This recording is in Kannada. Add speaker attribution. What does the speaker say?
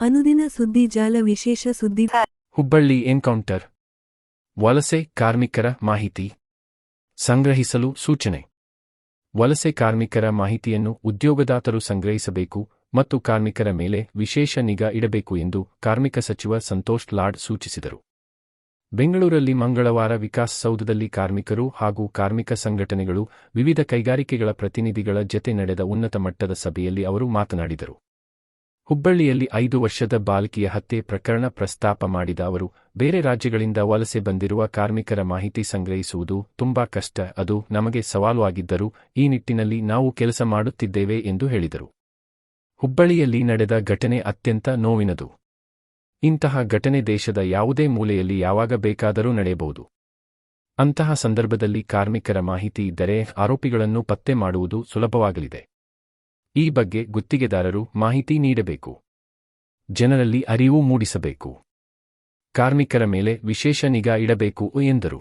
Speaker 1: ಅನುದಿನ ಸುದ್ದಿ ಜಾಲ ವಿಶೇಷ ಸುದ್ದಿ.
Speaker 2: ಹುಬ್ಬಳ್ಳಿ ಎನ್ಕೌಂಟರ್. ವಲಸೆ ಕಾರ್ಮಿಕರ ಮಾಹಿತಿ ಸಂಗ್ರಹಿಸಲು ಸೂಚನೆ. ವಲಸೆ ಕಾರ್ಮಿಕರ ಮಾಹಿತಿಯನ್ನು ಉದ್ಯೋಗದಾತರು ಸಂಗ್ರಹಿಸಬೇಕು ಮತ್ತು ಕಾರ್ಮಿಕರ ಮೇಲೆ ವಿಶೇಷ ನಿಗಾ ಇಡಬೇಕು ಎಂದು ಕಾರ್ಮಿಕ ಸಚಿವ ಸಂತೋಷ್ ಲಾಡ್ ಸೂಚಿಸಿದರು. ಬೆಂಗಳೂರಲ್ಲಿ ಮಂಗಳವಾರ ವಿಕಾಸಸೌಧದಲ್ಲಿ ಕಾರ್ಮಿಕರು ಹಾಗೂ ಕಾರ್ಮಿಕ ಸಂಘಟನೆಗಳು, ವಿವಿಧ ಕೈಗಾರಿಕೆಗಳ ಪ್ರತಿನಿಧಿಗಳ ಜತೆ ನಡೆದ ಉನ್ನತ ಮಟ್ಟದ ಸಭೆಯಲ್ಲಿ ಅವರು ಮಾತನಾಡಿದರು. ಹುಬ್ಬಳ್ಳಿಯಲ್ಲಿ 5 ವರ್ಷದ ಬಾಲಕಿಯ ಹತ್ಯೆ ಪ್ರಕರಣ ಪ್ರಸ್ತಾಪ ಮಾಡಿದ ಅವರು, ಬೇರೆ ರಾಜ್ಯಗಳಿಂದ ವಲಸೆ ಬಂದಿರುವ ಕಾರ್ಮಿಕರ ಮಾಹಿತಿ ಸಂಗ್ರಹಿಸುವುದು ತುಂಬಾ ಕಷ್ಟ, ಅದು ನಮಗೆ ಸವಾಲು ಆಗಿದ್ದರೂ ಈ ನಿಟ್ಟಿನಲ್ಲಿ ನಾವು ಕೆಲಸ ಮಾಡುತ್ತಿದ್ದೇವೆ ಎಂದು ಹೇಳಿದರು. ಹುಬ್ಬಳ್ಳಿಯಲ್ಲಿ ನಡೆದ ಘಟನೆ ಅತ್ಯಂತ ನೋವಿನದು. ಇಂತಹ ಘಟನೆ ದೇಶದ ಯಾವುದೇ ಮೂಲೆಯಲ್ಲಿ ಯಾವಾಗ ಬೇಕಾದರೂ ನಡೆಯಬಹುದು. ಅಂತಹ ಸಂದರ್ಭದಲ್ಲಿ ಕಾರ್ಮಿಕರ ಮಾಹಿತಿ ಇದ್ದರೆ ಆರೋಪಿಗಳನ್ನು ಪತ್ತೆ ಮಾಡುವುದು ಸುಲಭವಾಗಲಿದೆ. ಈ ಬಗ್ಗೆ ಗುತ್ತಿಗೆದಾರರು ಮಾಹಿತಿ ನೀಡಬೇಕು. ಜನರಲ್ಲಿ ಅರಿವು ಮೂಡಿಸಬೇಕು. ಕಾರ್ಮಿಕರ ಮೇಲೆ ವಿಶೇಷ ನಿಗಾ ಇಡಬೇಕು ಎಂದರು.